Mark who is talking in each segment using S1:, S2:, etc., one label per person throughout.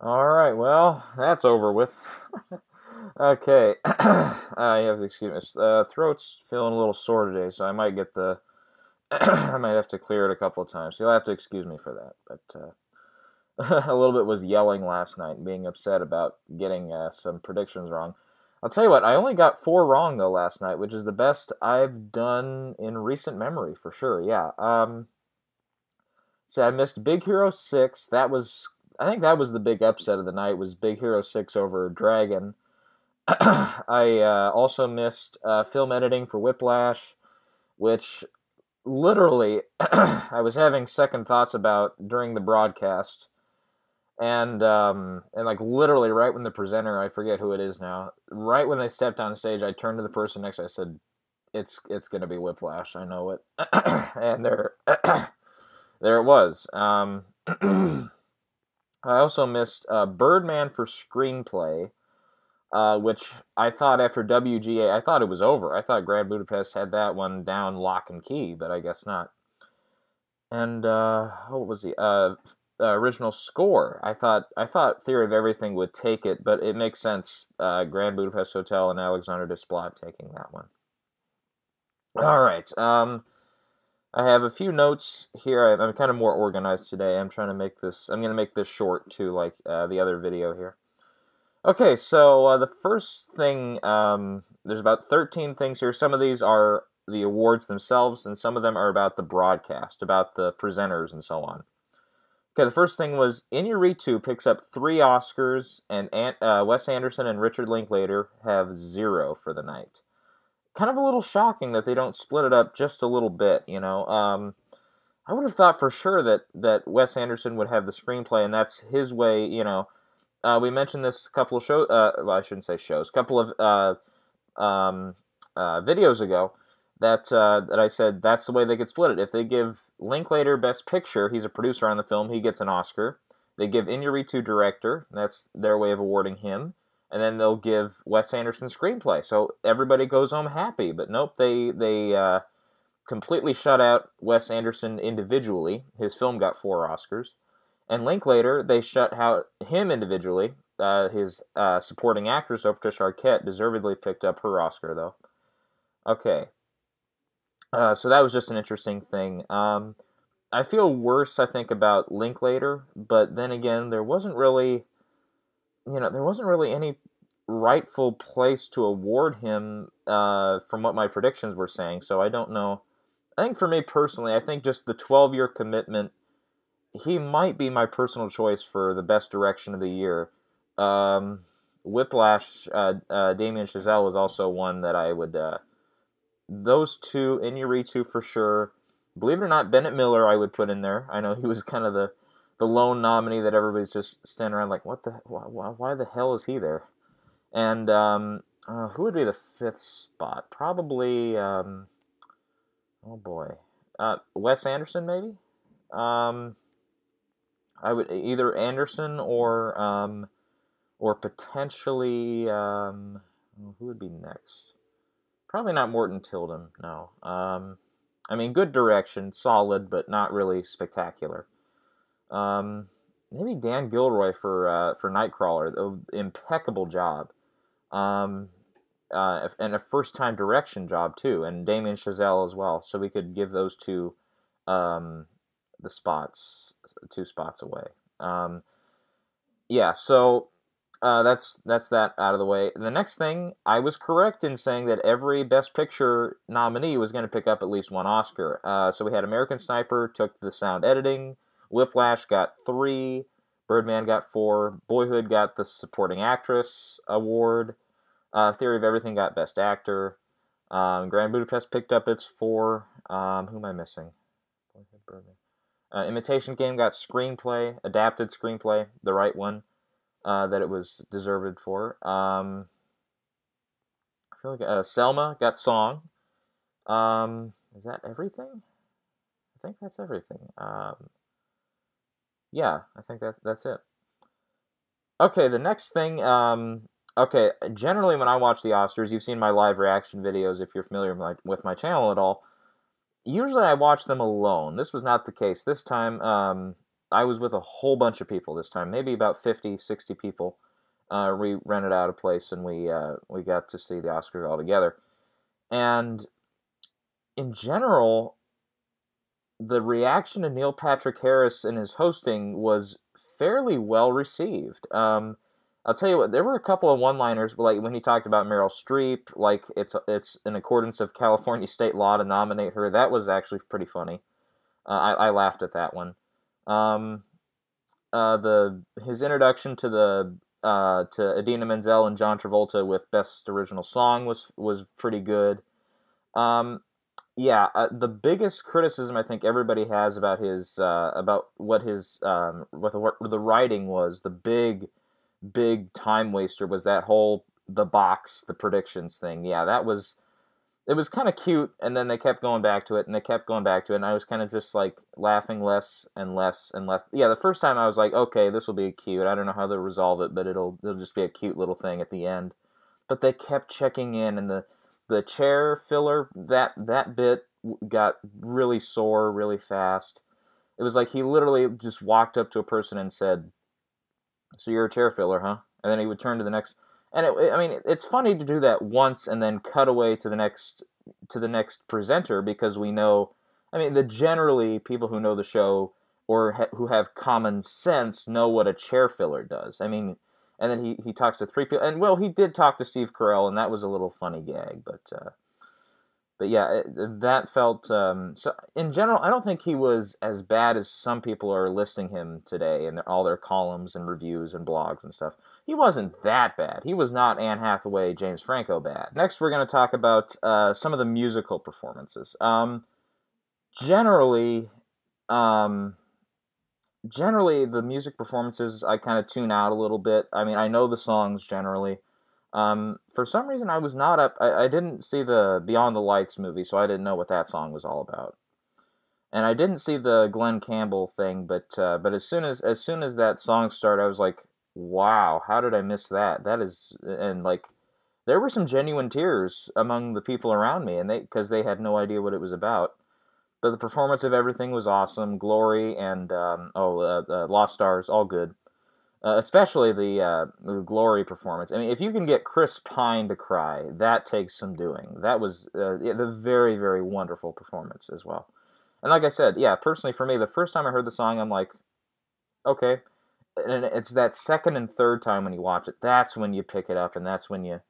S1: Alright, well, that's over with. Okay. You have to excuse me. Throat's feeling a little sore today, so I might get the. I might have to clear it a couple of times. You'll have to excuse me for that. But a little bit was yelling last night and being upset about getting some predictions wrong. I'll tell you what, I only got 4 wrong, though, last night, which is the best I've done in recent memory, for sure, yeah. So I missed Big Hero 6. I think that was the big upset of the night, was Big Hero 6 over Dragon. I also missed film editing for Whiplash, which literally I was having second thoughts about during the broadcast. And like literally right when the presenter, I forget who it is now, right when they stepped on stage, I turned to the person next to me, I said, it's gonna be Whiplash, I know it. And there it was. I also missed Birdman for screenplay, which I thought after WGA, I thought it was over. I thought Grand Budapest had that one down lock and key, but I guess not. And what was the original score? I thought Theory of Everything would take it, but it makes sense. Grand Budapest Hotel and Alexander Desplat taking that one. All right. I have a few notes here. I'm kind of more organized today. I'm trying to make this. I'm going to make this short too, like the other video here. Okay, so the first thing, there's about 13 things here. Some of these are the awards themselves, and some of them are about the broadcast, about the presenters, and so on. Okay, the first thing was Inarritu picks up 3 Oscars, and Wes Anderson and Richard Linklater have 0 for the night. Kind of a little shocking that they don't split it up just a little bit, you know. I would have thought for sure that Wes Anderson would have the screenplay, and that's his way, you know. We mentioned this a couple of shows, well, I shouldn't say shows, a couple of videos ago, that I said that's the way they could split it. If they give Linklater Best Picture, he's a producer on the film, he gets an Oscar. They give Inarritu Director, that's their way of awarding him. And then they'll give Wes Anderson screenplay. So everybody goes home happy. But nope, they completely shut out Wes Anderson individually. His film got 4 Oscars. And Linklater, they shut out him individually. His supporting actress, Patricia Arquette, deservedly picked up her Oscar, though. Okay. So that was just an interesting thing. I feel worse, I think, about Linklater. But then again, there wasn't really any rightful place to award him from what my predictions were saying, so I don't know. I think for me personally, I think just the 12-year commitment, he might be my personal choice for the best direction of the year. Whiplash, Damien Chazelle is also one that I would, those two, Inarritu for sure. Believe it or not, Bennett Miller I would put in there. I know he was kind of the lone nominee that everybody's just standing around like, why the hell is he there? And who would be the 5th spot? Probably, oh boy, Wes Anderson maybe. I would either Anderson or potentially who would be next? Probably not Morton Tilden. No. I mean, good direction, solid, but not really spectacular. Maybe Dan Gilroy for Nightcrawler, impeccable job, and a first-time direction job too, and Damien Chazelle as well. So we could give those two, the 2 spots away. Yeah, so that's that out of the way. The next thing, I was correct in saying that every Best Picture nominee was going to pick up at least 1 Oscar. So we had American Sniper took the sound editing. Whiplash got 3, Birdman got 4, Boyhood got the Supporting Actress award, Theory of Everything got Best Actor, Grand Budapest picked up its 4, who am I missing? Boyhood, Birdman. Imitation Game got Screenplay, Adapted Screenplay, the right one, that it was deserved for. I feel like Selma got Song. Is that everything? I think that's everything. Yeah, I think that's it. Okay, the next thing, okay, generally when I watch the Oscars, you've seen my live reaction videos if you're familiar with my channel at all. Usually I watch them alone. This was not the case. This time, I was with a whole bunch of people this time, maybe about 50, 60 people. We rented out a place and we got to see the Oscars all together. And in general, the reaction to Neil Patrick Harris and his hosting was fairly well received. I'll tell you what, there were a couple of one-liners, like when he talked about Meryl Streep, like it's in accordance of California state law to nominate her. That was actually pretty funny. I laughed at that one. Um, his introduction to the to Idina Menzel and John Travolta with Best Original Song was pretty good. Um, yeah, the biggest criticism I think everybody has about his about what his what the writing was, the big time waster was that whole the box, the predictions thing. Yeah, that was it was kind of cute, and then they kept going back to it, and they kept going back to it, and I was kind of just like laughing less and less and less. Yeah, the first time I was like, okay, this will be cute. I don't know how they'll resolve it, but it'll just be a cute little thing at the end. But they kept checking in, and the chair filler that bit got really sore really fast. It was like he literally just walked up to a person and said, "So you're a chair filler, huh?" And then he would turn to the next. And I mean, it's funny to do that once and then cut away to the next presenter because we know. I mean, generally people who know the show or who have common sense know what a chair filler does. I mean, and then he talks to three people, and well, he did talk to Steve Carell, and that was a little funny gag, but yeah, that felt so. In general, I don't think he was as bad as some people are listing him today in all their columns and reviews and blogs and stuff. He wasn't that bad. He was not Anne Hathaway, James Franco bad. Next, we're going to talk about some of the musical performances. Generally, um, generally the music performances I kind of tune out a little bit. I mean, I know the songs generally. For some reason, I was not up. I didn't see the Beyond the Lights movie, so I didn't know what that song was all about. And I didn't see the Glenn Campbell thing, but as soon as that song started, I was like, wow, how did I miss that? That is, and like, there were some genuine tears among the people around me, and because they had no idea what it was about. But the performance of everything was awesome. Glory and Lost Stars, all good. Especially the Glory performance. I mean, if you can get Chris Pine to cry, that takes some doing. That was the very, very wonderful performance as well. And like I said, yeah, personally for me, the first time I heard the song, I'm like, okay. And it's that second and third time when you watch it, that's when you pick it up, and that's when you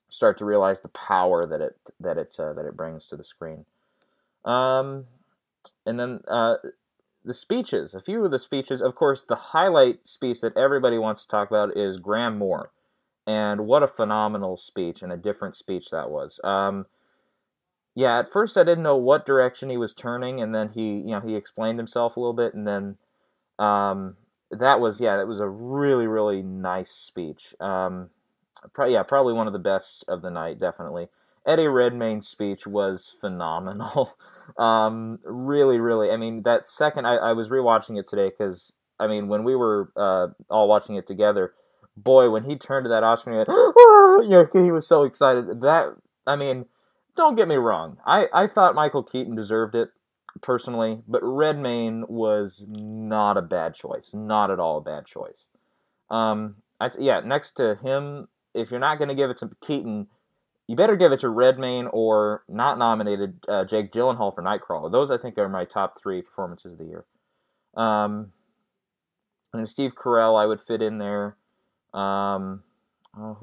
S1: start to realize the power that it brings to the screen. And then the speeches, a few of the speeches, of course, the highlight speech that everybody wants to talk about is Graham Moore. And what a phenomenal speech and a different speech that was. Yeah, at first I didn't know what direction he was turning, and then he explained himself a little bit, and then that was a really, really nice speech. Probably one of the best of the night, definitely. Eddie Redmayne's speech was phenomenal. Really, really. I mean, that second, I was rewatching it today because, I mean, when we were all watching it together, boy, when he turned to that Oscar and he went, oh! He was so excited. I mean, don't get me wrong. I thought Michael Keaton deserved it, personally, but Redmayne was not a bad choice. Not at all a bad choice. Next to him, if you're not going to give it to Keaton, you better give it to Redmayne or not nominated Jake Gyllenhaal for Nightcrawler. Those, I think, are my top 3 performances of the year. And Steve Carell, I would fit in there. Who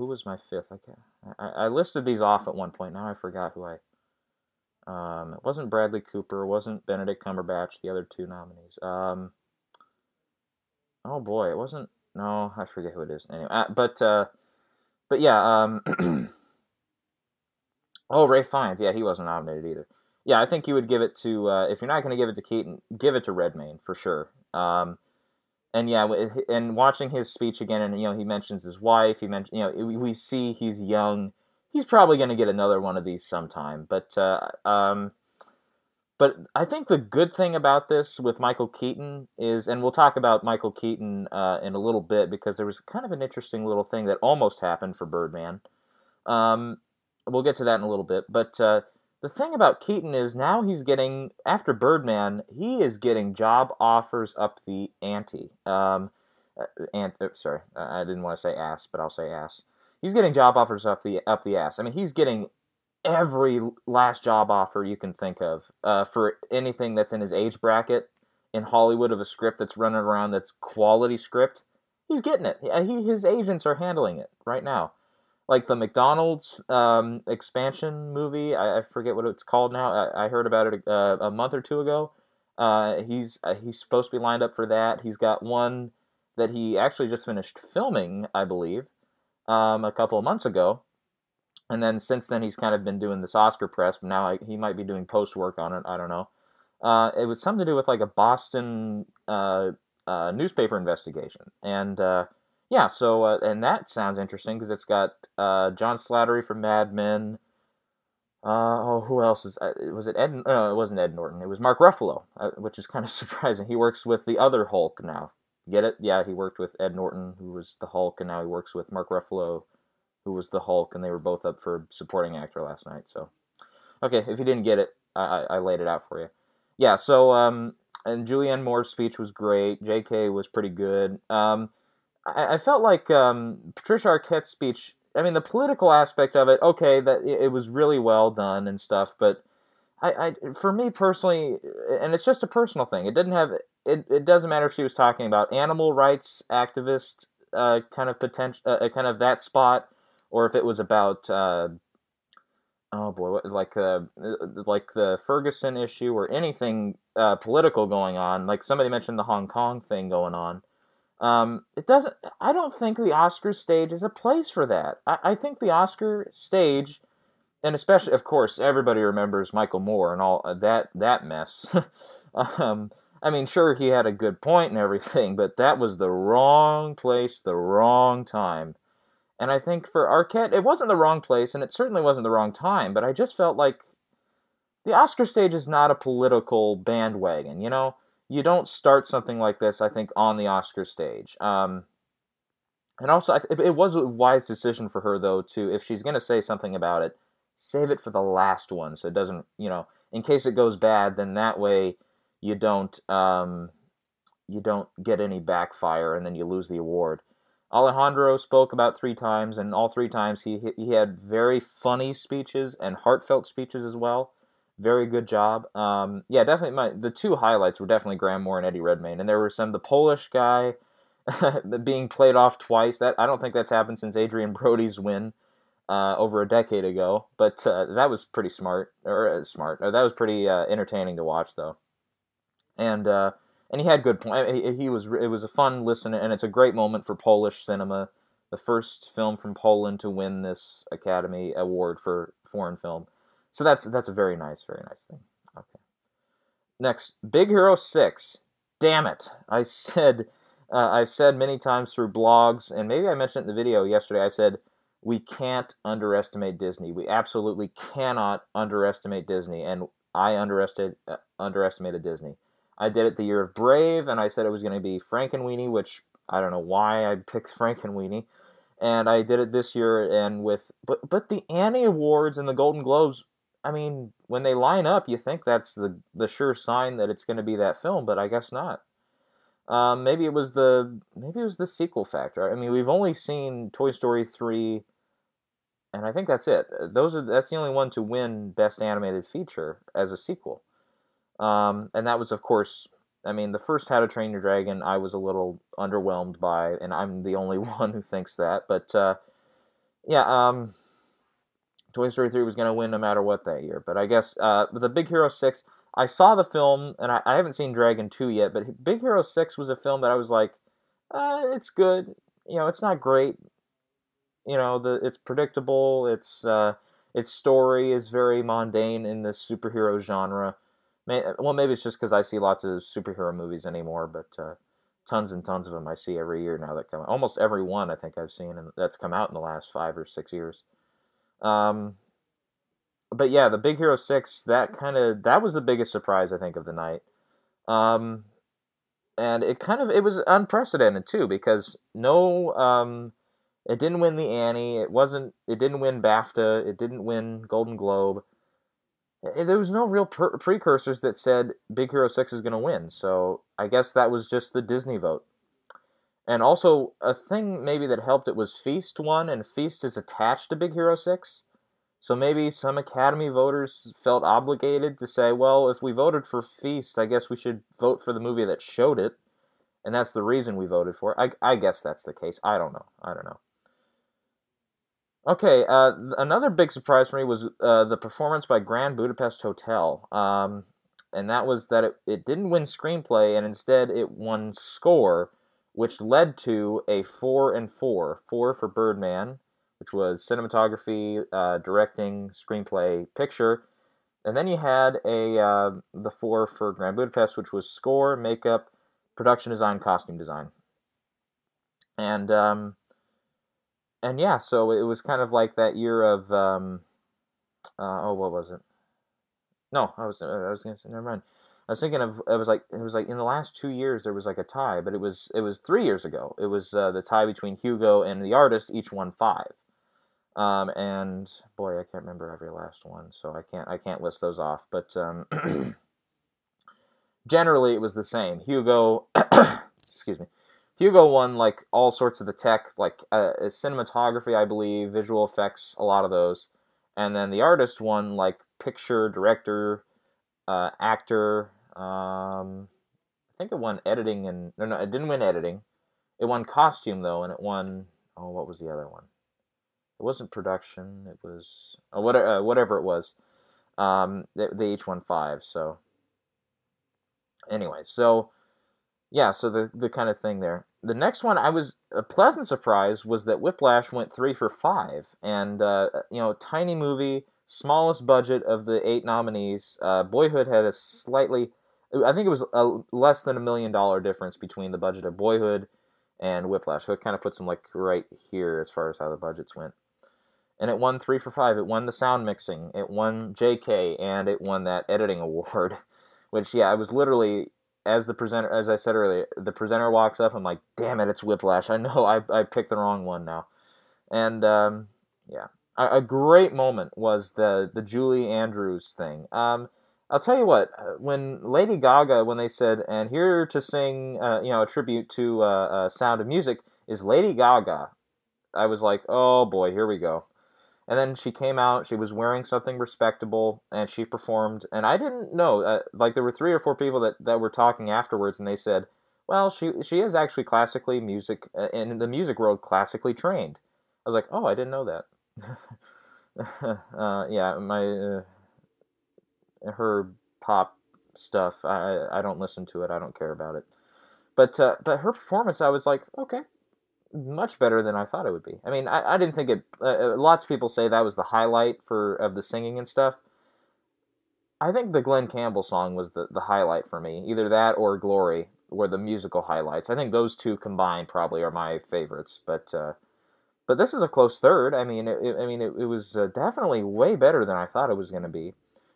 S1: was my 5th? I listed these off at one point. Now I forgot who it wasn't Bradley Cooper. It wasn't Benedict Cumberbatch, the other 2 nominees. Oh boy, it wasn't... No, I forget who it is. Anyway, but yeah, oh, Ray Fiennes. Yeah, he wasn't nominated either. Yeah, I think you would give it to, if you're not going to give it to Keaton, give it to Redmayne, for sure. And yeah, and watching his speech again, and, he mentions his wife, we see he's young. He's probably going to get another one of these sometime. But I think the good thing about this with Michael Keaton is, and we'll talk about Michael Keaton in a little bit, because there was kind of an interesting little thing that almost happened for Birdman. We'll get to that in a little bit. But the thing about Keaton is now he's getting, after Birdman, he is getting job offers up the ante. Sorry, I didn't want to say ass, but I'll say ass. He's getting job offers up the ass. I mean, he's getting every last job offer you can think of for anything that's in his age bracket in Hollywood of a script that's running around that's quality script. He's getting it. His agents are handling it right now. Like the McDonald's expansion movie, I forget what it's called now. I heard about it a month or two ago. He's supposed to be lined up for that. He's got one that he actually just finished filming, I believe, a couple of months ago. And then since then, he's kind of been doing this Oscar press. But now he might be doing post work on it. I don't know. It was something to do with like a Boston newspaper investigation, and yeah. So and that sounds interesting because it's got John Slattery from Mad Men. Who else is? Was it Ed? No, it wasn't Ed Norton. It was Mark Ruffalo, which is kind of surprising. He works with the other Hulk now. Get it? Yeah, he worked with Ed Norton, who was the Hulk, and now he works with Mark Ruffalo, who was the Hulk, and they were both up for supporting actor last night. So, okay, if you didn't get it, I laid it out for you. Yeah, so, and Julianne Moore's speech was great. J.K. was pretty good. I felt like Patricia Arquette's speech, I mean, the political aspect of it, okay, that it was really well done and stuff, but for me personally, and it's just a personal thing, it didn't have, it doesn't matter if she was talking about animal rights activist kind of potential, kind of that spot, or if it was about, oh boy, like the Ferguson issue or anything political going on. Like somebody mentioned the Hong Kong thing going on. It doesn't. I don't think the Oscar stage is a place for that. I think the Oscar stage, and especially, of course, everybody remembers Michael Moore and all that mess. I mean, sure, he had a good point and everything, but that was the wrong place, the wrong time. And I think for Arquette, it wasn't the wrong place, and it certainly wasn't the wrong time, but I just felt like the Oscar stage is not a political bandwagon, you know? You don't start something like this, I think, on the Oscar stage. And also, it was a wise decision for her, though, to, if she's going to say something about it, save it for the last one, so it doesn't, you know, in case it goes bad, then that way you don't get any backfire, and then you lose the award. Alejandro spoke about 3 times, and all 3 times he had very funny speeches and heartfelt speeches as well. Very good job. Yeah, definitely the 2 highlights were definitely Graham Moore and Eddie Redmayne, and there were the Polish guy being played off twice. That I don't think that's happened since Adrian Brody's win over a decade ago, but that was pretty smart. That was pretty entertaining to watch, though. And he had good point. It was a fun listen, and it's a great moment for Polish cinema. The first film from Poland to win this Academy Award for foreign film. So that's a very nice thing. Okay. Next, Big Hero 6. Damn it! I've said many times through blogs, and maybe I mentioned it in the video yesterday. I said we can't underestimate Disney. We absolutely cannot underestimate Disney, and I underestimated Disney. I did it the year of Brave, and I said it was going to be Frankenweenie, which I don't know why I picked Frankenweenie. And I did it this year, and but the Annie Awards and the Golden Globes, I mean, when they line up, you think that's the sure sign that it's going to be that film, but I guess not. Maybe it was the sequel factor. I mean, we've only seen Toy Story 3, and I think that's it. That's the only one to win Best Animated Feature as a sequel. And that was, of course, I mean, the first How to Train Your Dragon, I was a little underwhelmed by, and I'm the only one who thinks that. But, yeah, Toy Story 3 was going to win no matter what that year. But I guess the Big Hero 6, I saw the film, and I haven't seen Dragon 2 yet, but Big Hero 6 was a film that I was like, it's good. You know, it's not great. You know, it's predictable. Its story is very mundane in this superhero genre. Well, maybe it's just because I see lots of superhero movies anymore, but tons and tons of them I see every year now that come out. Almost every one I think I've seen that's come out in the last 5 or 6 years. But yeah, the Big Hero 6, that was the biggest surprise I think of the night. And it was unprecedented too, because it didn't win the Annie, it didn't win BAFTA, it didn't win Golden Globe. There was no real precursors that said Big Hero 6 is going to win, so I guess that was just the Disney vote. And also, a thing maybe that helped it was Feast won, and Feast is attached to Big Hero 6. So maybe some Academy voters felt obligated to say, well, if we voted for Feast, I guess we should vote for the movie that showed it. And that's the reason we voted for it. I guess that's the case. I don't know. I don't know. Okay, another big surprise for me was the performance by Grand Budapest Hotel. And that was that it didn't win screenplay, and instead it won score, which led to a 4 and 4. 4 for Birdman, which was cinematography, directing, screenplay, picture. And then you had the 4 for Grand Budapest, which was score, makeup, production design, costume design. And yeah, so it was kind of like that year of what was it? No, I was gonna say, never mind. I was thinking of it was like in the last 2 years there was like a tie, but it was 3 years ago. It was the tie between Hugo and The Artist. Each won five. And boy, I can't remember every last one, so I can't list those off. But generally, it was the same. Hugo, excuse me. Hugo won like all sorts of the tech, like cinematography, I believe, visual effects, a lot of those, and then The Artist won like picture, director, actor. I think it won editing and no, it didn't win editing. It won costume though, and it won. Oh, what was the other one? It wasn't production. It was whatever it was. They each won five. So anyway, so yeah, so the kind of thing there. The next one, I was a pleasant surprise was that Whiplash went 3 for 5, and tiny movie, smallest budget of the 8 nominees. Boyhood had a slightly, I think it was less than $1 million difference between the budget of Boyhood and Whiplash, so it kind of puts them like right here as far as how the budgets went. And it won 3 for 5. It won the sound mixing, it won JK, and it won that editing award. Which, yeah, I was literally, as I said earlier, the presenter walks up, I'm like, damn it, it's Whiplash. I know I picked the wrong one now. And, yeah. A great moment was the Julie Andrews thing. I'll tell you what, when Lady Gaga, when they said, and here to sing, a tribute to Sound of Music is Lady Gaga, I was like, oh boy, here we go. And then she came out, she was wearing something respectable, and she performed. And I didn't know, like there were 3 or 4 people that were talking afterwards, and they said, well, she is actually classically in the music world, classically trained. I was like, oh, I didn't know that. Yeah, her pop stuff, I don't listen to it, I don't care about it. But her performance, I was like, okay, much better than I thought it would be. I mean, I didn't think it. Lots of people say that was the highlight of the singing and stuff. I think the Glenn Campbell song was the highlight for me. Either that or Glory were the musical highlights. I think those two combined probably are my favorites. But this is a close third. I mean, it was definitely way better than I thought it was going to be.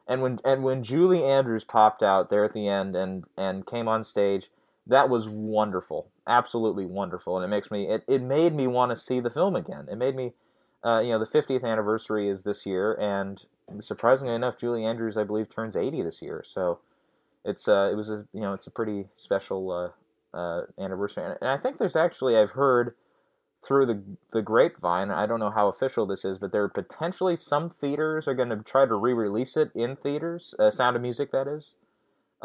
S1: And when Julie Andrews popped out there at the end and came on stage, that was wonderful, absolutely wonderful, and it made me want to see the film again. It made me, the 50th anniversary is this year, and surprisingly enough, Julie Andrews, I believe, turns 80 this year. So it's a pretty special anniversary, and I think there's actually, I've heard through the grapevine, I don't know how official this is, but there are potentially some theaters are going to try to re-release it in theaters, Sound of Music, that is.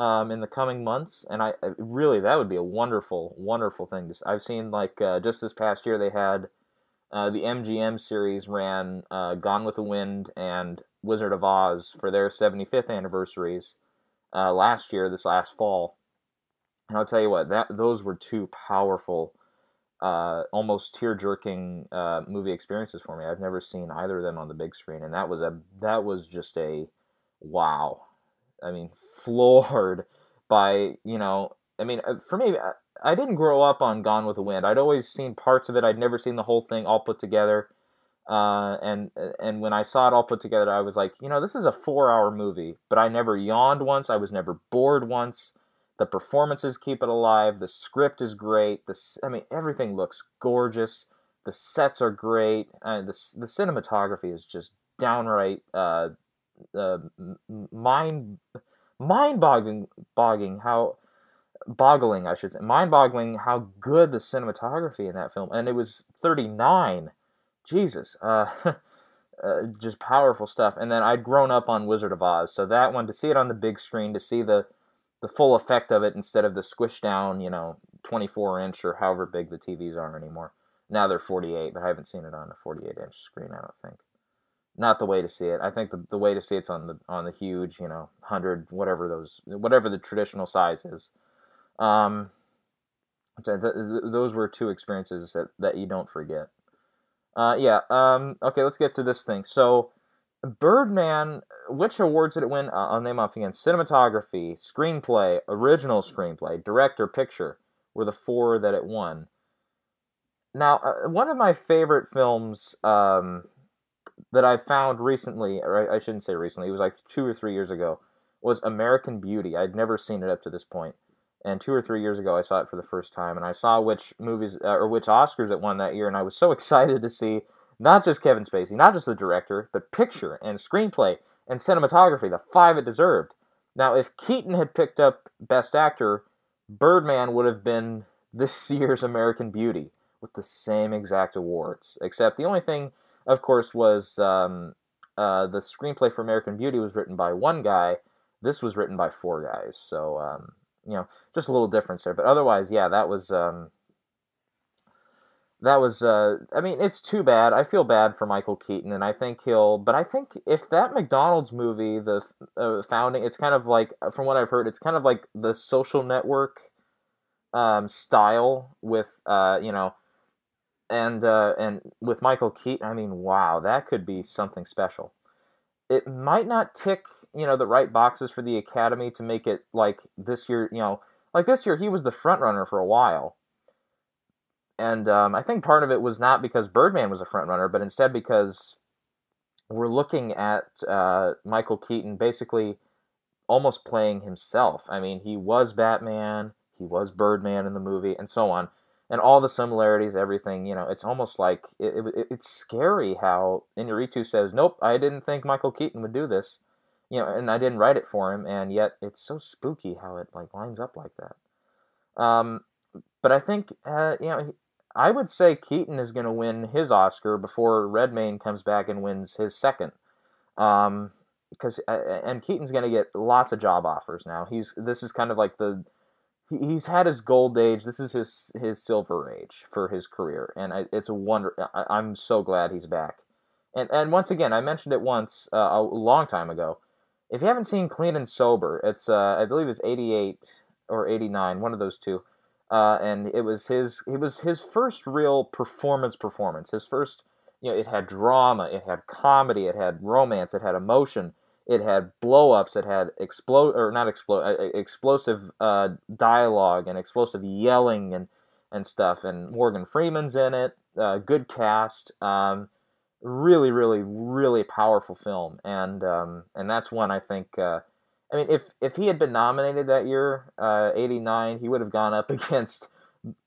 S1: In the coming months, and really that would be a wonderful, wonderful thing. I've seen just this past year they had the MGM series ran Gone with the Wind and Wizard of Oz for their 75th anniversaries this last fall, and I'll tell you what, those were two powerful, almost tear-jerking movie experiences for me. I've never seen either of them on the big screen, and that was just a wow. I mean, floored by, I mean, for me, I didn't grow up on Gone with the Wind. I'd always seen parts of it. I'd never seen the whole thing all put together. And when I saw it all put together, I was like, this is a 4-hour movie, but I never yawned once. I was never bored once. The performances keep it alive. The script is great. Everything looks gorgeous. The sets are great. The cinematography is just downright mind mind boggling how boggling I should say mind boggling how good the cinematography in that film, and it was 39. Jesus, just powerful stuff. And then I'd grown up on Wizard of Oz, so that one, to see it on the big screen, to see the full effect of it instead of the squished down, 24-inch or however big the TVs are anymore. Now they're 48, but I haven't seen it on a 48-inch screen, I don't think. Not the way to see it. I think the way to see it's on the huge, 100, whatever the traditional size is. Um, those were two experiences that you don't forget. Yeah. Okay, let's get to this thing. So, Birdman, which awards did it win? I'll name off again. Cinematography, screenplay, original screenplay, director, picture were the four that it won. Now, one of my favorite films that I found recently, or I shouldn't say recently, it was like 2 or 3 years ago, was American Beauty. I'd never seen it up to this point. And 2 or 3 years ago, I saw it for the first time, and I saw which movies or which Oscars it won that year, and I was so excited to see not just Kevin Spacey, not just the director, but picture and screenplay and cinematography, the five it deserved. Now, if Keaton had picked up Best Actor, Birdman would have been this year's American Beauty with the same exact awards, except the only thing, of course, was the screenplay for American Beauty was written by one guy. This was written by four guys, so just a little difference there. But otherwise, yeah, that was. I mean, it's too bad. I feel bad for Michael Keaton, and I think but I think if that McDonald's movie, the Founding, it's kind of like, from what I've heard, it's kind of like the Social Network style with, and with Michael Keaton. I mean, wow, that could be something special. It might not tick, the right boxes for the Academy to make it like this year, like this year he was the front runner for a while. And I think part of it was not because Birdman was a front runner, but instead because we're looking at Michael Keaton basically almost playing himself. I mean, he was Batman, he was Birdman in the movie, and so on. And all the similarities, everything, it's almost like, it's scary how Inarritu says, nope, I didn't think Michael Keaton would do this, and I didn't write it for him, and yet it's so spooky how it, like, lines up like that. But I think, I would say Keaton is going to win his Oscar before Redmayne comes back and wins his second. Because and Keaton's going to get lots of job offers now. This is kind of like he's had his gold age. This is his silver age for his career, and it's a wonder. I'm so glad he's back. And once again, I mentioned it once a long time ago. If you haven't seen Clean and Sober, it's I believe it's 88 or 89, one of those two. And it was his first real performance. His first, it had drama, it had comedy, it had romance, it had emotion, it had blow-ups, it had explosive dialogue and explosive yelling and stuff. And Morgan Freeman's in it. Good cast. Really, really, really powerful film. And that's one I think. I mean, if he had been nominated that year, 89, he would have gone up against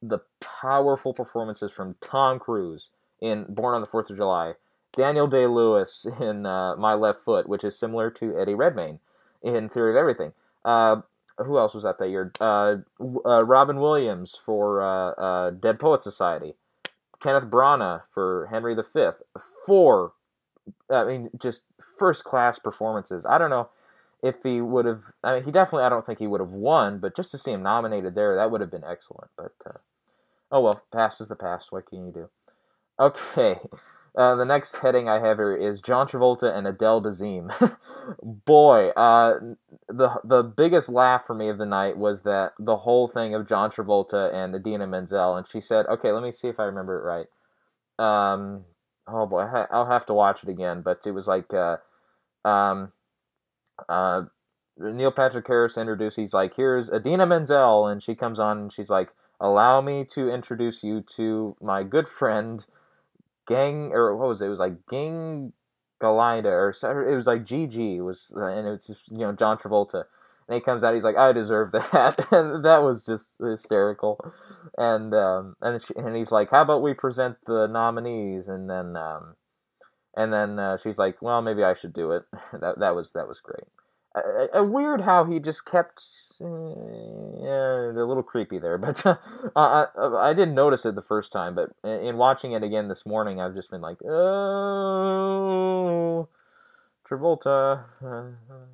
S1: the powerful performances from Tom Cruise in Born on the 4th of July, Daniel Day-Lewis in My Left Foot, which is similar to Eddie Redmayne in Theory of Everything. Who else was that year? Robin Williams for Dead Poets Society. Kenneth Branagh for Henry V. Four, just first-class performances. I don't know if he would have, I mean, I don't think he would have won, but just to see him nominated there, that would have been excellent. But, oh well, past is the past. What can you do? Okay, the next heading I have here is John Travolta and Adele Dazeem. Boy, the biggest laugh for me of the night was that the whole thing of John Travolta and Idina Menzel, and she said, okay, let me see if I remember it right. Oh boy, I'll have to watch it again, but it was like, Neil Patrick Harris introduced, he's like, here's Idina Menzel, and she comes on and she's like, allow me to introduce you to my good friend Gang, or what was it? It was like Gang Galida, or it was like Gigi, and it was just, John Travolta. And he comes out, he's like, I deserve that. And that was just hysterical. And he's like, how about we present the nominees? And then And then she's like, "Well, maybe I should do it." That was great. Weird how he just kept a little creepy there, but I didn't notice it the first time. But in watching it again this morning, I've just been like, "Oh, Travolta,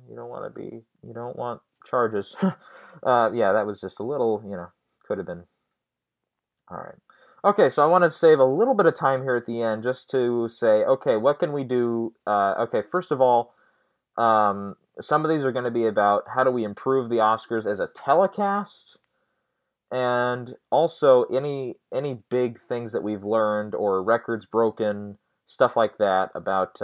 S1: you don't want charges." Yeah, that was just a little, could have been. All right. Okay, so I want to save a little bit of time here at the end just to say, okay, what can we do? Okay, first of all, some of these are going to be about how do we improve the Oscars as a telecast, and also any big things that we've learned or records broken, stuff like that about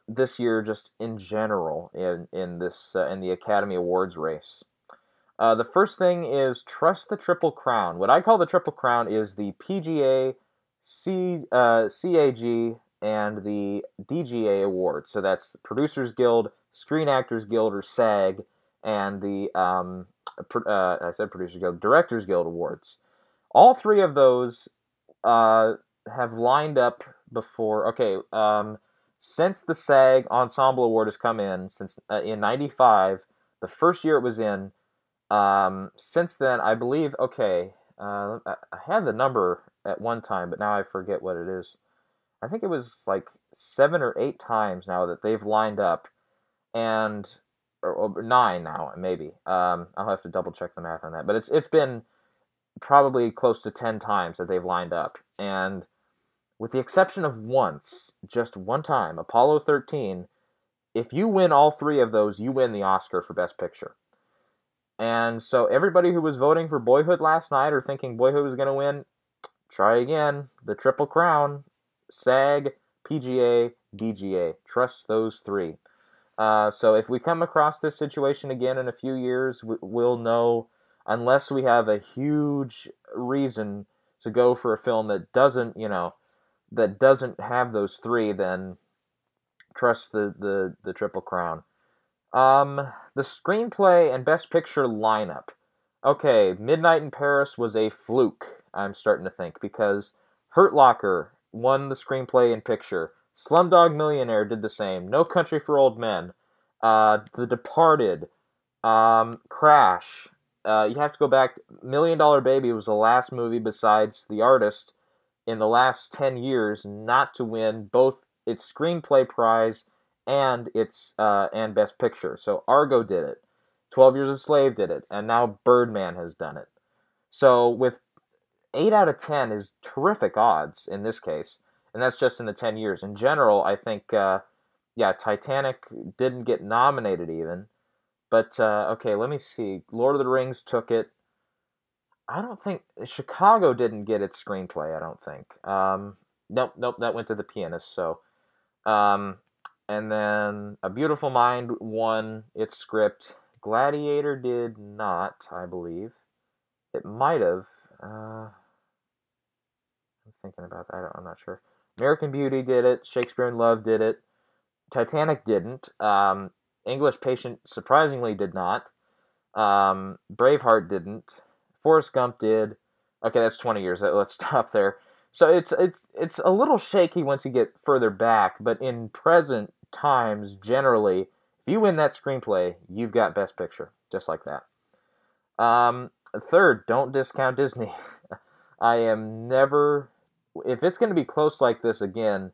S1: this year just in general in this in the Academy Awards race. The first thing is trust the Triple Crown. What I call the Triple Crown is the PGA, CAG, and the DGA award. So that's Producers Guild, Screen Actors Guild, or SAG, and the I said Producers Guild, Directors Guild awards. All three of those have lined up before. Okay, since the SAG Ensemble Award has come in, since in '95, the first year it was in. Since then, I believe, okay, I had the number at one time, but now I forget what it is. I think it was like 7 or 8 times now that they've lined up, and or 9 now, maybe. I'll have to double check the math on that, but it's been probably close to 10 times that they've lined up, and with the exception of once, just one time, Apollo 13, if you win all three of those, you win the Oscar for Best Picture. And so everybody who was voting for Boyhood last night or thinking Boyhood was going to win, try again. The Triple Crown, SAG, PGA, DGA. Trust those three. So if we come across this situation again in a few years, we'll know, unless we have a huge reason to go for a film that doesn't have those three, then trust the Triple Crown. The screenplay and Best Picture lineup. Okay, Midnight in Paris was a fluke, I'm starting to think, because Hurt Locker won the screenplay and picture. Slumdog Millionaire did the same. No Country for Old Men. The Departed. Crash. You have to go back. Million Dollar Baby was the last movie besides The Artist in the last 10 years not to win both its screenplay prize and and Best Picture. So Argo did it, 12 Years a Slave did it, and now Birdman has done it. So with 8 out of 10 is terrific odds in this case, and that's just in the 10 years. In general, I think, Titanic didn't get nominated even, but okay, let me see. Lord of the Rings took it. I don't think Chicago didn't get its screenplay. I don't think. Nope, that went to The Pianist. So. And then A Beautiful Mind won its script. Gladiator did not, I believe. It might have. I'm thinking about that. I'm not sure. American Beauty did it. Shakespeare in Love did it. Titanic didn't. English Patient surprisingly did not. Braveheart didn't. Forrest Gump did. Okay, that's 20 years. Let's stop there. So it's a little shaky once you get further back, but in present times, generally, if you win that screenplay, you've got Best Picture, just like that. Third, don't discount Disney. I am never, if it's going to be close like this again,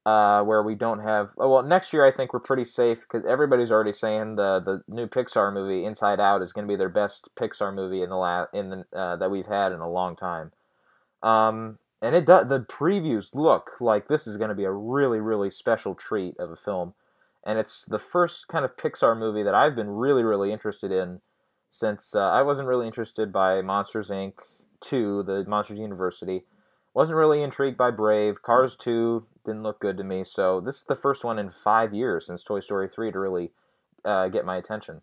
S1: where we don't have, well, next year I think we're pretty safe because everybody's already saying the new Pixar movie, Inside Out, is going to be their best Pixar movie that we've had in a long time. And it does. The previews look like this is going to be a really, really special treat of a film, and it's the first kind of Pixar movie that I've been really, really interested in since I wasn't really interested by Monsters Inc. 2, the Monsters University. Wasn't really intrigued by Brave. Cars 2 didn't look good to me, so this is the first one in 5 years since Toy Story 3 to really get my attention.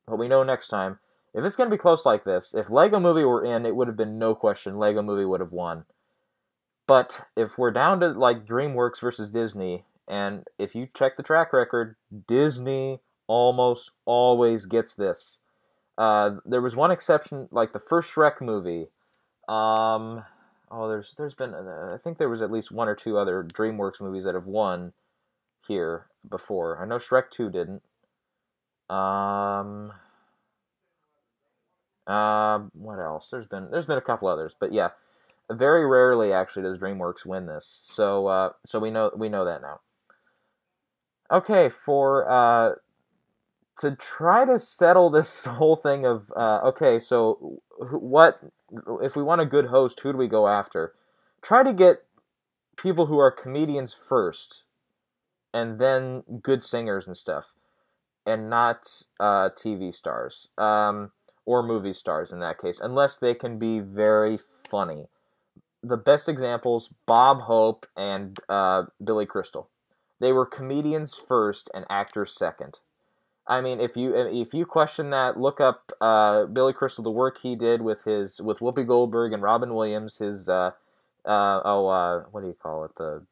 S1: But we know next time, if it's going to be close like this, if Lego Movie were in, it would have been no question Lego Movie would have won. But if we're down to like DreamWorks versus Disney, and if you check the track record, Disney almost always gets this. There was one exception, like the first Shrek movie. Oh, there's been I think there was at least one or two other DreamWorks movies that have won here before. I know Shrek 2 didn't. Um, what else? There's been a couple others, but yeah, very rarely actually does DreamWorks win this. So we know that now. Okay, for to try to settle this whole thing of okay, so what if we want a good host? Who do we go after? Try to get people who are comedians first, and then good singers and stuff, and not TV stars or movie stars in that case, unless they can be very funny. The best examples: Bob Hope and Billy Crystal. They were comedians first and actors second. I mean, if you question that, look up Billy Crystal, the work he did with Whoopi Goldberg and Robin Williams. What do you call it? The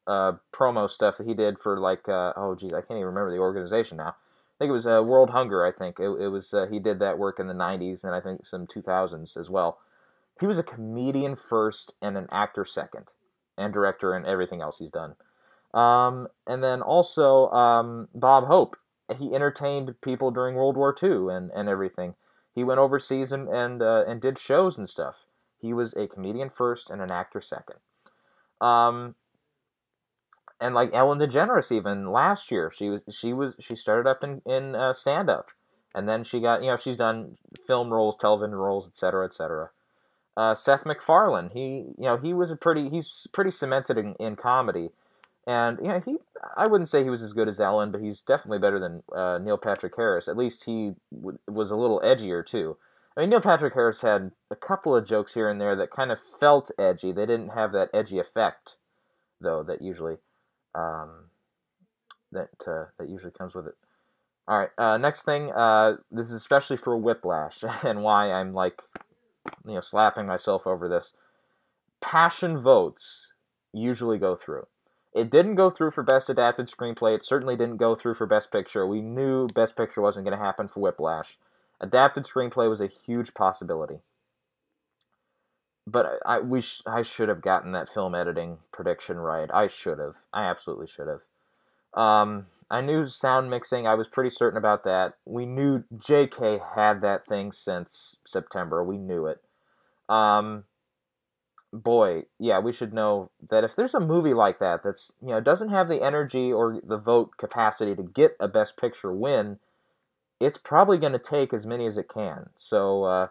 S1: uh, promo stuff that he did for like oh geez, I can't even remember the organization now. I think it was World Hunger. I think it was he did that work in the '90s and I think some 2000s as well. He was a comedian first and an actor second, and director and everything else he's done. And then also Bob Hope. He entertained people during World War II and everything. He went overseas and did shows and stuff. He was a comedian first and an actor second. Um, and like Ellen DeGeneres, even last year, she started up in stand up, and then she got she's done film roles, television roles, etc. etc. Seth MacFarlane, he's pretty cemented in comedy. And I wouldn't say he was as good as Ellen, but he's definitely better than Neil Patrick Harris. At least he was a little edgier too. I mean, Neil Patrick Harris had a couple of jokes here and there that kind of felt edgy. They didn't have that edgy effect, though, um, that usually comes with it. All right, next thing. This is especially for Whiplash, and why I'm like, slapping myself over this. Passion votes usually go through. It didn't go through for Best Adapted Screenplay. It certainly didn't go through for Best Picture. We knew Best Picture wasn't going to happen for Whiplash. Adapted Screenplay was a huge possibility. But I should have gotten that film editing prediction right. I should have. I absolutely should have. I knew sound mixing. I was pretty certain about that. We knew J.K. had that thing since September. We knew it. Boy, yeah, we should know that if there's a movie like that that's doesn't have the energy or the vote capacity to get a Best Picture win, it's probably going to take as many as it can. So,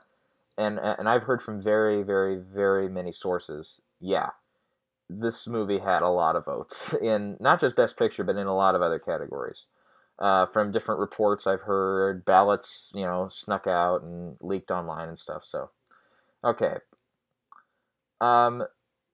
S1: and I've heard from very, very, very many sources. Yeah, this movie had a lot of votes in not just Best Picture, but in a lot of other categories. From different reports, I've heard ballots, snuck out and leaked online and stuff. So, okay. Um,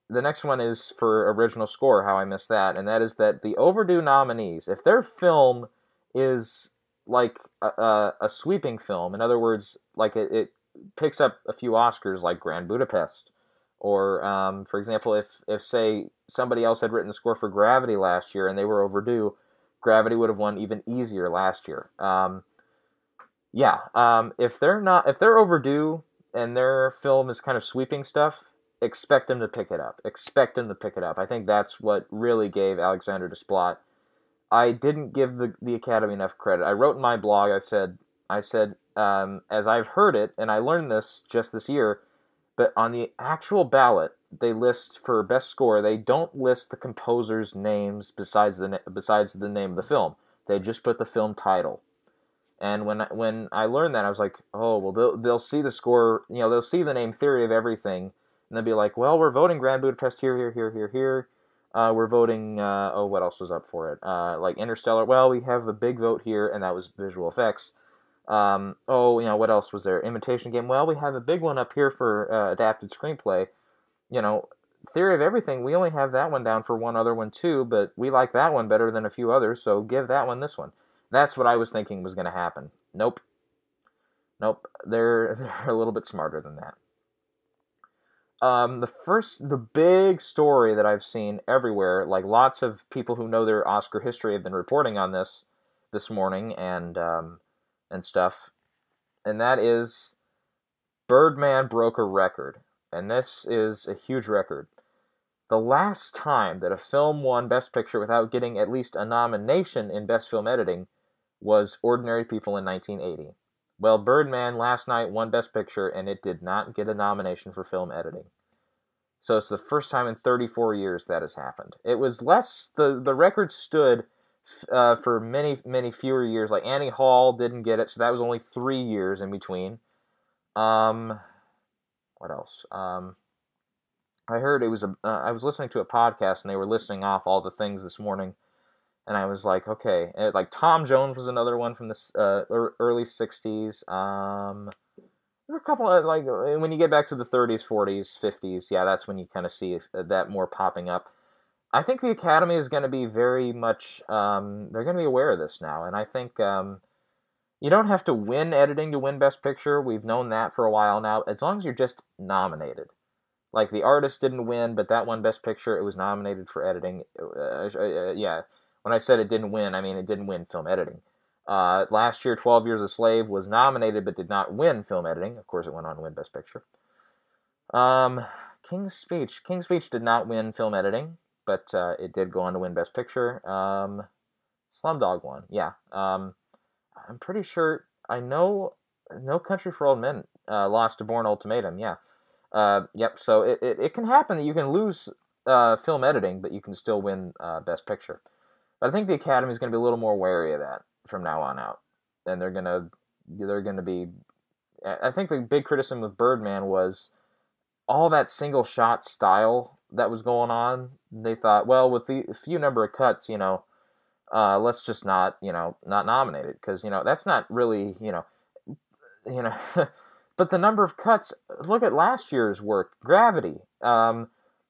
S1: the next one is for original score, how I missed that, and that is that the overdue nominees, if their film is like a sweeping film, in other words, like it picks up a few Oscars like Grand Budapest, or for example, if say somebody else had written the score for Gravity last year and they were overdue, Gravity would have won even easier last year. If they're overdue and their film is kind of sweeping stuff, expect them to pick it up. Expect them to pick it up. I think that's what really gave Alexander Desplat. I didn't give the Academy enough credit. I wrote in my blog, I said, as I've heard it, and I learned this just this year, but on the actual ballot, they list for best score, they don't list the composer's names besides the name of the film. They just put the film title. And when I learned that, I was like, oh, well, they'll see the score, they'll see the name Theory of Everything, and they'll be like, well, we're voting Grand Budapest here, here, here, here, here. We're voting, what else was up for it? Like Interstellar. Well, we have a big vote here, and that was visual effects. What else was there? Imitation Game. Well, we have a big one up here for adapted screenplay. Theory of Everything, we only have that one down for one other one too, but we like that one better than a few others, so give that one this one. That's what I was thinking was going to happen. Nope. They're a little bit smarter than that. The big story that I've seen everywhere, like lots of people who know their Oscar history have been reporting on this morning and stuff, and that is Birdman broke a record. and this is a huge record. The last time that a film won Best Picture without getting at least a nomination in Best Film Editing was Ordinary People in 1980. Well, Birdman last night won Best Picture, and it did not get a nomination for film editing. So it's the first time in 34 years that has happened. It was less, the record stood for many fewer years. Like Annie Hall didn't get it, so that was only 3 years in between. What else? I heard it was I was listening to a podcast and they were listing off all the things this morning, and I was like, okay, like Tom Jones was another one from the early '60s. There were a couple of, like, when you get back to the 30s, 40s, 50s, yeah, that's when you kind of see that more popping up. I think the Academy is going to be very much, they're going to be aware of this now, and I think you don't have to win editing to win Best Picture. We've known that for a while now, as long as you're just nominated. Like, The Artist didn't win, but that won Best Picture. It was nominated for editing. Yeah, when I said it didn't win, I mean it didn't win film editing. Last year, 12 Years a Slave was nominated but did not win film editing. Of course, it went on to win Best Picture. King's Speech. King's Speech did not win film editing, but it did go on to win Best Picture. Slumdog won, yeah. I'm pretty sure, I know No Country for Old Men lost to Bourne Ultimatum, yeah. Yep, so it can happen that you can lose film editing, but you can still win Best Picture. But I think the Academy is going to be a little more wary of that from now on out. And they're going to be... I think the big criticism with Birdman was all that single shot style that was going on. They thought, well, with the few number of cuts, let's just not nominate it, because that's not really but the number of cuts, look at last year's work, Gravity,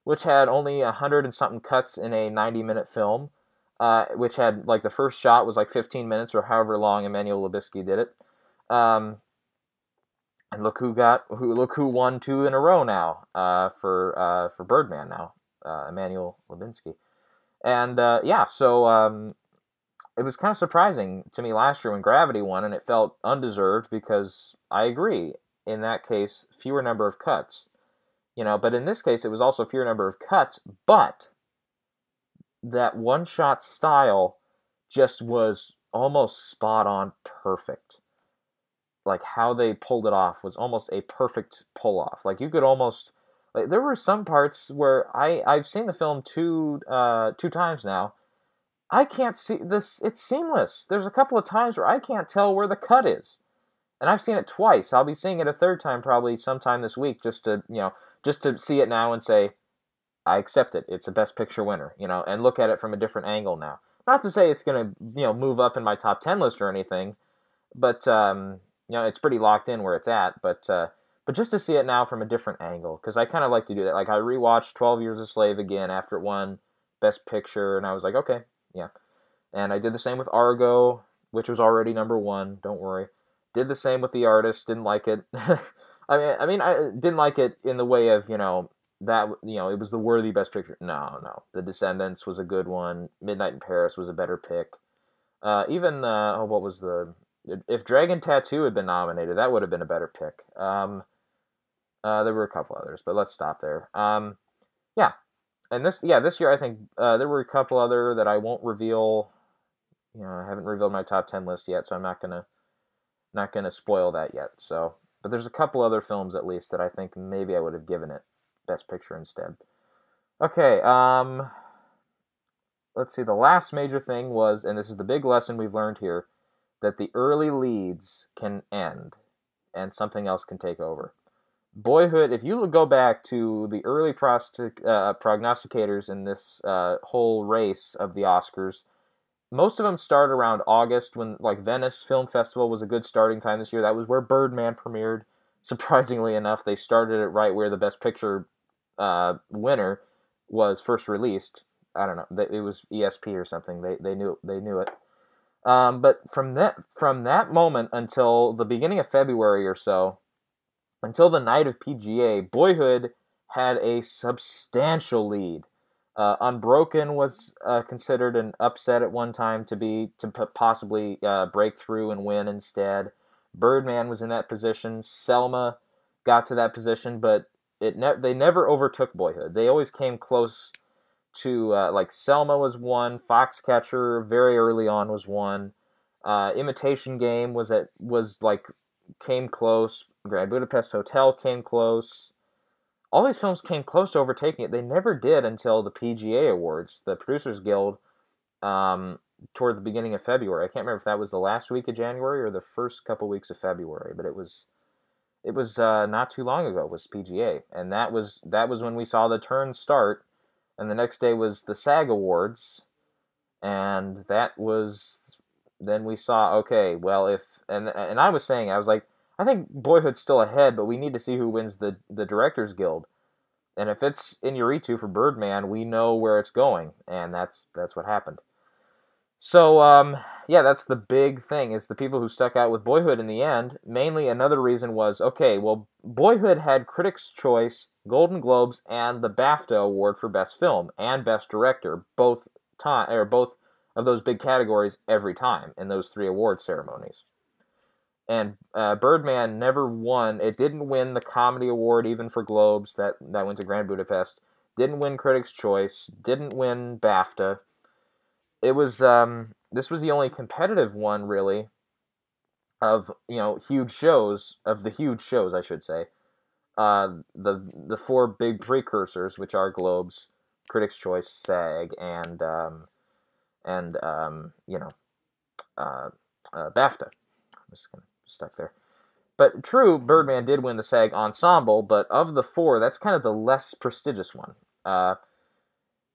S1: which had only 100 and something cuts in a 90-minute film, which had, like, the first shot was like 15 minutes or however long Emmanuel Lubezki did it. And look who won 2 in a row now for Birdman now, Emmanuel Lubezki. And so it was kind of surprising to me last year when Gravity won, and it felt undeserved because I agree, in that case, fewer number of cuts. But in this case, it was also fewer number of cuts, but that one-shot style just was almost spot-on perfect. Like, how they pulled it off was almost a perfect pull-off. Like, you could almost... Like, there were some parts where I've seen the film two times now. I can't see this. It's seamless. There's a couple of times where I can't tell where the cut is. And I've seen it twice. I'll be seeing it a third time probably sometime this week just to see it now and say, I accept it. It's a Best Picture winner, and look at it from a different angle now. Not to say it's going to, move up in my top 10 list or anything, but, it's pretty locked in where it's at. But just to see it now from a different angle, because I kind of like to do that. Like, I rewatched 12 Years a Slave again after it won Best Picture, and I was like, okay, yeah. And I did the same with Argo, which was already number 1, don't worry. Did the same with The Artist, didn't like it. I didn't like it in the way of, that, it was the worthy Best Picture. No. The Descendants was a good one. Midnight in Paris was a better pick. Even, what was if Dragon Tattoo had been nominated, that would have been a better pick. There were a couple others, but let's stop there. Yeah. And this year I think there were a couple other that I won't reveal. I haven't revealed my top 10 list yet, so I'm not gonna spoil that yet. So, but there's a couple other films at least that I think maybe I would have given it Best Picture instead. Okay, let's see. The last major thing was, and this is the big lesson we've learned here, that the early leads can end and something else can take over. Boyhood, if you go back to the early prognosticators in this whole race of the Oscars, most of them start around August, when, like, Venice Film Festival was a good starting time this year. That was where Birdman premiered. Surprisingly enough, they started it right where the Best Picture winner was first released. I don't know. It was ESP or something. They knew it. But from that moment until the beginning of February or so, until the night of PGA, Boyhood had a substantial lead. Unbroken was considered an upset at one time to possibly break through and win instead. Birdman was in that position. Selma got to that position, but they never overtook Boyhood. They always came close to, like, Selma was one, Foxcatcher very early on was one, Imitation Game came close, Grand Budapest Hotel came close. All these films came close to overtaking it. They never did until the PGA Awards, the Producers Guild, toward the beginning of February. I can't remember if that was the last week of January or the first couple weeks of February, but it was not too long ago, was PGA, and that was when we saw the turn start, and the next day was the SAG Awards, and then we saw, okay, well, and I was saying, I was like, I think Boyhood's still ahead, but we need to see who wins the Directors Guild, and if it's Iñárritu for Birdman, we know where it's going, and that's what happened. So, yeah, that's the big thing, is the people who stuck out with Boyhood in the end. Mainly another reason was, okay, well, Boyhood had Critics' Choice, Golden Globes, and the BAFTA Award for Best Film and Best Director, both of those big categories every time in those 3 award ceremonies. And Birdman never won. It didn't win the Comedy Award even for Globes. That went to Grand Budapest. Didn't win Critics' Choice. Didn't win BAFTA. It was this was the only competitive one, really, of huge shows, the huge shows, I should say. The 4 big precursors, which are Globes, Critics' Choice, SAG, and BAFTA. I'm just gonna stuck there. But true, Birdman did win the SAG Ensemble, but of the 4, that's kind of the less prestigious one.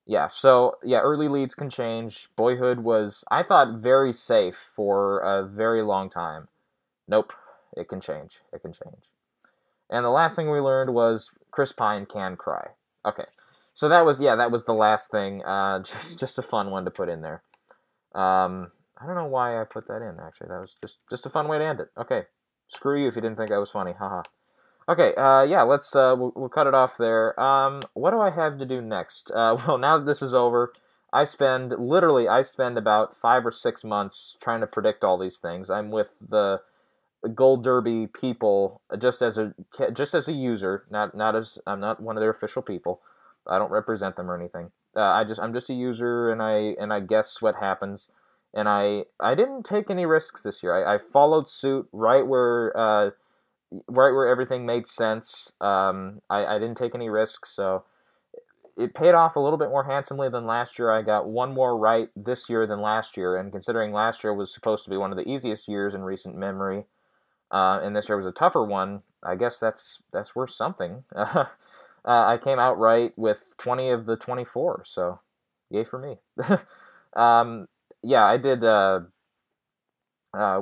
S1: Yeah, so, yeah, early leads can change. Boyhood was, I thought, very safe for a very long time. Nope, it can change. It can change. And the last thing we learned was Chris Pine can cry. Okay, so that was the last thing. Just a fun one to put in there. I don't know why I put that in, actually. That was just a fun way to end it. Okay, screw you if you didn't think I was funny. Haha. Okay, yeah, let's, we'll cut it off there. What do I have to do next? Well, now that this is over, I spend about 5 or 6 months trying to predict all these things. I'm with the Gold Derby people, just as a user, I'm not one of their official people. I don't represent them or anything. I'm just a user, and I guess what happens. And I didn't take any risks this year. I followed suit right where everything made sense. I didn't take any risks, so it paid off a little bit more handsomely than last year. I got one more right this year than last year, and considering last year was supposed to be one of the easiest years in recent memory, and this year was a tougher one, I guess that's worth something. I came out right with 20 of the 24, so yay for me. Yeah, I did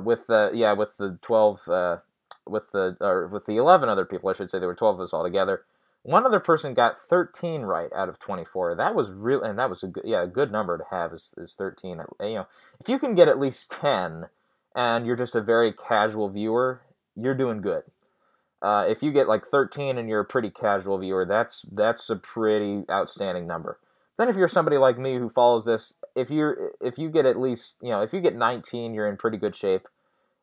S1: with the 12. With the 11 other people, I should say, there were 12 of us all together. One other person got 13 right out of 24. That was a good number to have is 13. If you can get at least 10, and you're just a very casual viewer, you're doing good. If you get like 13 and you're a pretty casual viewer, that's a pretty outstanding number. Then if you're somebody like me who follows this, if you get at least, if you get 19, you're in pretty good shape.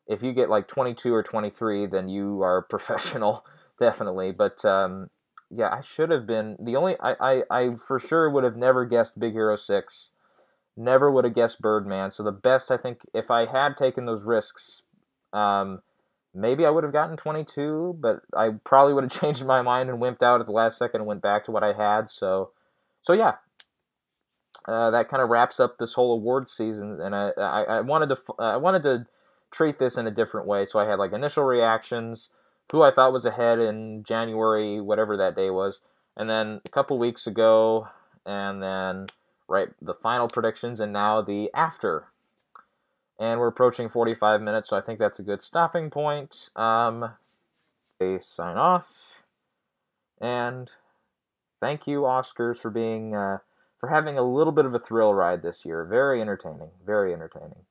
S1: If you get like 22 or 23, then you are professional, definitely. But yeah, I should have been I for sure would have never guessed Big Hero 6. Never would have guessed Birdman. So the best, I think, if I had taken those risks, maybe I would have gotten 22, but I probably would have changed my mind and wimped out at the last second and went back to what I had. So yeah. That kind of wraps up this whole award season, and I wanted to treat this in a different way. So I had like initial reactions, who I thought was ahead in January, whatever that day was, and then a couple weeks ago, and then the final predictions, and now the after. And we're approaching 45 minutes, so I think that's a good stopping point. They sign off, and thank you, Oscars, for being for having a little bit of a thrill ride this year. Very entertaining. Very entertaining.